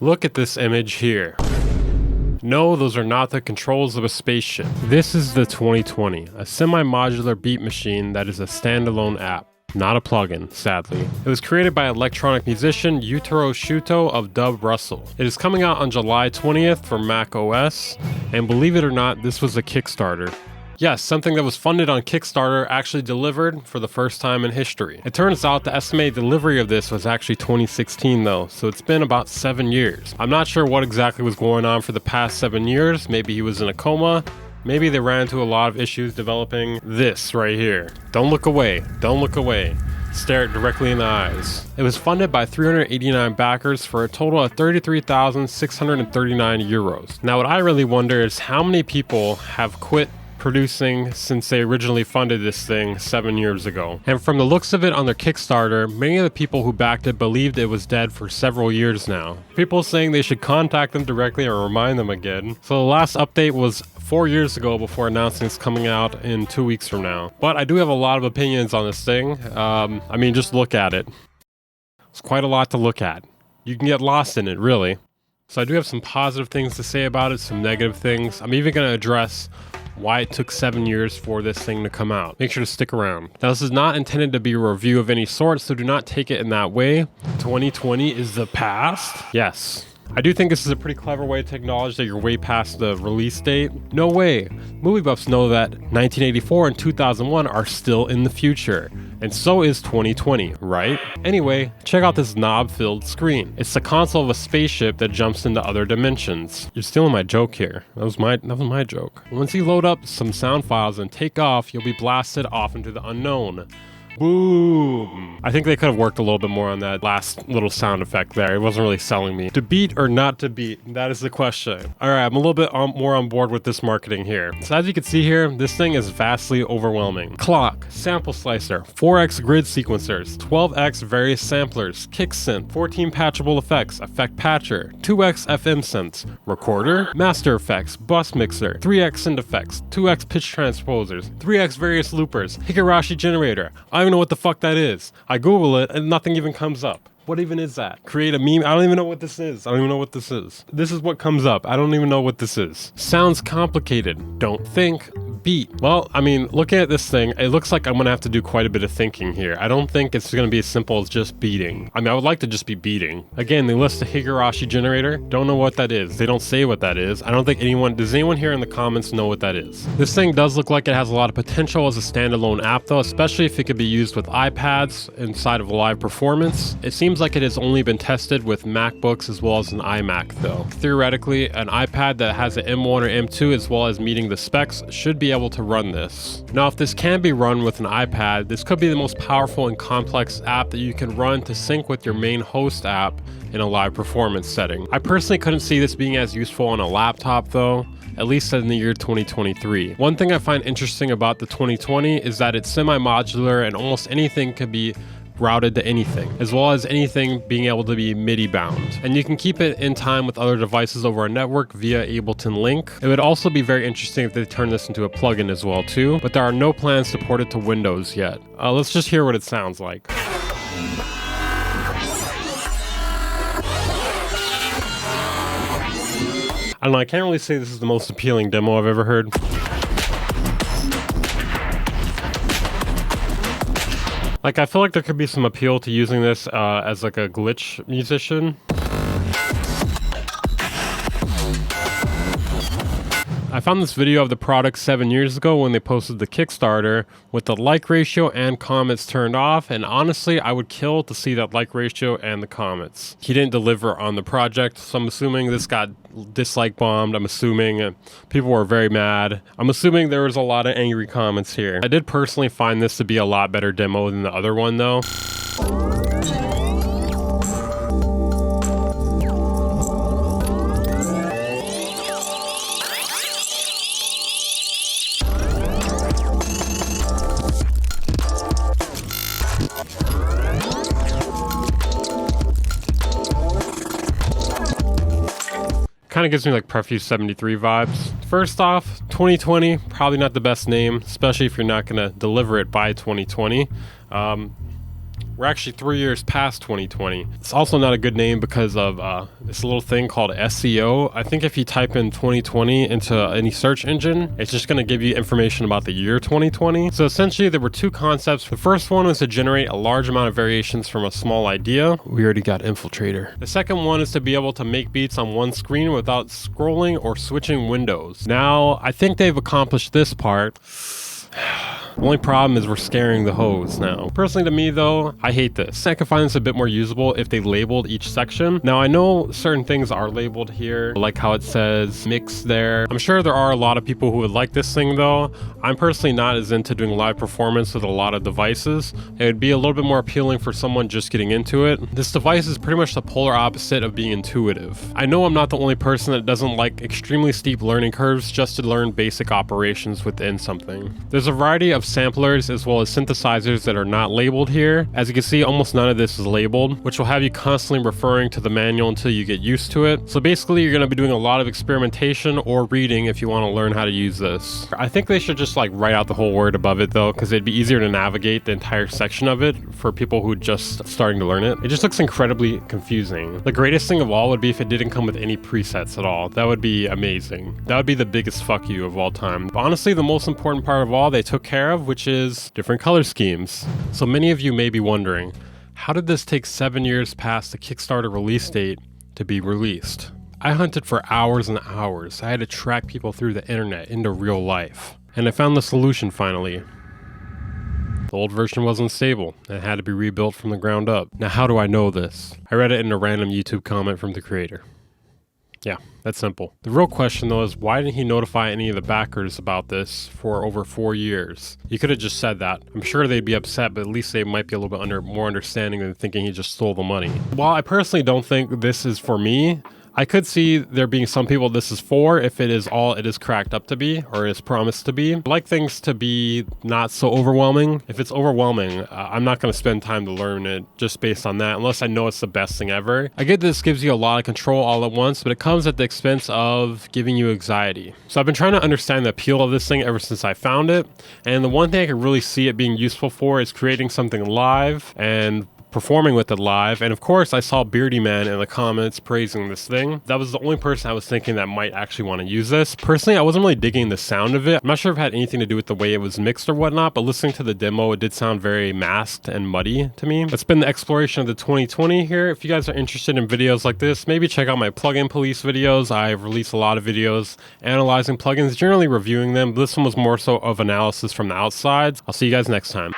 Look at this image here. No, those are not the controls of a spaceship. This is the 2020, a semi-modular beat machine that is a standalone app. Not a plugin, sadly. It was created by electronic musician Yutaro Shuto of Dub Russell. It is coming out on July 20th for Mac OS, and believe it or not, this was a Kickstarter. Yes, something that was funded on Kickstarter actually delivered for the first time in history. It turns out the estimated delivery of this was actually 2016 though, so it's been about 7 years. I'm not sure what exactly was going on for the past 7 years. Maybe he was in a coma. Maybe they ran into a lot of issues developing this right here. Don't look away. Don't look away. Stare it directly in the eyes. It was funded by 389 backers for a total of 33,639 euros. Now what I really wonder is how many people have quit producing since they originally funded this thing 7 years ago. And from the looks of it on their Kickstarter, many of the people who backed it believed it was dead for several years now. People saying they should contact them directly or remind them again. So the last update was 4 years ago before announcing it's coming out in 2 weeks from now. But I do have a lot of opinions on this thing. I mean, just look at it. It's quite a lot to look at. You can get lost in it, really. So I do have some positive things to say about it, some negative things. I'm even going to address why it took 7 years for this thing to come out. Make sure to stick around. Now, this is not intended to be a review of any sort, so do not take it in that way. 2020 is the past? Yes. I do think this is a pretty clever way to acknowledge that you're way past the release date. No way. Movie buffs know that 1984 and 2001 are still in the future. And so is 2020, right? Anyway, check out this knob-filled screen. It's the console of a spaceship that jumps into other dimensions. You're stealing my joke here. That was my joke. Once you load up some sound files and take off, you'll be blasted off into the unknown. Boom! I think they could have worked a little bit more on that last little sound effect there. It wasn't really selling me. To beat or not to beat? That is the question. Alright, I'm a little bit more on board with this marketing here. So as you can see here, this thing is vastly overwhelming. Clock, sample slicer, 4x grid sequencers, 12x various samplers, kick synth, 14 patchable effects, effect patcher, 2x FM synths, recorder, master effects, bus mixer, 3x synth effects, 2x pitch transposers, 3x various loopers, Higurashi generator. I don't even know what the fuck that is. I Google it and nothing even comes up. What even is that? Create a meme? I don't even know what this is. This is what comes up. I don't even know what this is. Sounds complicated. Don't think. Beat. Well, I mean, looking at this thing, it looks like I'm gonna have to do quite a bit of thinking here. I don't think it's gonna be as simple as just beating. I mean, I would like to just be beating. Again, they list the Higurashi generator. Don't know what that is. They don't say what that is. I don't think does anyone here in the comments know what that is? This thing does look like it has a lot of potential as a standalone app though, especially if it could be used with iPads inside of live performance. It seems like it has only been tested with MacBooks as well as an iMac though. Theoretically, an iPad that has an M1 or M2 as well as meeting the specs should be able to run this. Now, if this can be run with an iPad, this could be the most powerful and complex app that you can run to sync with your main host app in a live performance setting. I personally couldn't see this being as useful on a laptop though, at least in the year 2023. One thing I find interesting about the 2020 is that it's semi-modular and almost anything could be routed to anything, as well as anything being able to be MIDI bound. And you can keep it in time with other devices over a network via Ableton Link. It would also be very interesting if they turn this into a plugin as well too, but there are no plans to port it to Windows yet. Let's just hear what it sounds like. I don't know, I can't really say this is the most appealing demo I've ever heard. Like, I feel like there could be some appeal to using this as like a glitch musician. I found this video of the product 7 years ago when they posted the Kickstarter with the like ratio and comments turned off, and honestly I would kill to see that like ratio and the comments. He didn't deliver on the project, so I'm assuming this got dislike bombed. I'm assuming people were very mad. I'm assuming there was a lot of angry comments here. I did personally find this to be a lot better demo than the other one though. Kind of gives me like Prefuse 73 vibes. First off, 2020, probably not the best name, especially if you're not going to deliver it by 2020. We're actually 3 years past 2020. It's also not a good name because of this little thing called SEO. I think if you type in 2020 into any search engine, it's just going to give you information about the year 2020. So essentially there were two concepts. The first one was to generate a large amount of variations from a small idea. We already got Infiltrator. The second one is to be able to make beats on one screen without scrolling or switching windows. Now, I think they've accomplished this part. The only problem is we're scaring the hoes now. Personally to me though, I hate this. I could find this a bit more usable if they labeled each section. Now I know certain things are labeled here, like how it says mix there. I'm sure there are a lot of people who would like this thing though. I'm personally not as into doing live performance with a lot of devices. It would be a little bit more appealing for someone just getting into it. This device is pretty much the polar opposite of being intuitive. I know I'm not the only person that doesn't like extremely steep learning curves just to learn basic operations within something. There's a variety of samplers as well as synthesizers that are not labeled here. As you can see, almost none of this is labeled, which will have you constantly referring to the manual until you get used to it. So basically you're going to be doing a lot of experimentation or reading if you want to learn how to use this. I think they should just like write out the whole word above it though, because it'd be easier to navigate the entire section of it for people who just starting to learn it. It just looks incredibly confusing. The greatest thing of all would be if it didn't come with any presets at all. That would be amazing. That would be the biggest fuck you of all time. But honestly, the most important part of all they took care of, which is different color schemes. So many of you may be wondering, how did this take 7 years past the Kickstarter release date to be released? I hunted for hours and hours. I had to track people through the internet into real life. And I found the solution finally. The old version wasn't stable and it had to be rebuilt from the ground up. Now how do I know this? I read it in a random YouTube comment from the creator. Yeah, that's simple. The real question though is why didn't he notify any of the backers about this for over 4 years? He could have just said that. I'm sure they'd be upset, but at least they might be a little bit more understanding than thinking he just stole the money. While I personally don't think this is for me, I could see there being some people this is for if it is all it is cracked up to be or is promised to be. I like things to be not so overwhelming. If it's overwhelming, I'm not going to spend time to learn it just based on that unless I know it's the best thing ever. I get this gives you a lot of control all at once, but it comes at the expense of giving you anxiety. So I've been trying to understand the appeal of this thing ever since I found it. And the one thing I can really see it being useful for is creating something live and performing with it live. And of course I saw Beardy Man in the comments praising this thing. That was the only person I was thinking that might actually want to use this. Personally, I wasn't really digging the sound of it. I'm not sure if it had anything to do with the way it was mixed or whatnot, but listening to the demo, it did sound very masked and muddy to me. That's been the exploration of the 2020 here. If you guys are interested in videos like this, maybe check out my plugin police videos. I've released a lot of videos analyzing plugins, generally reviewing them. This one was more so of analysis from the outside. I'll see you guys next time.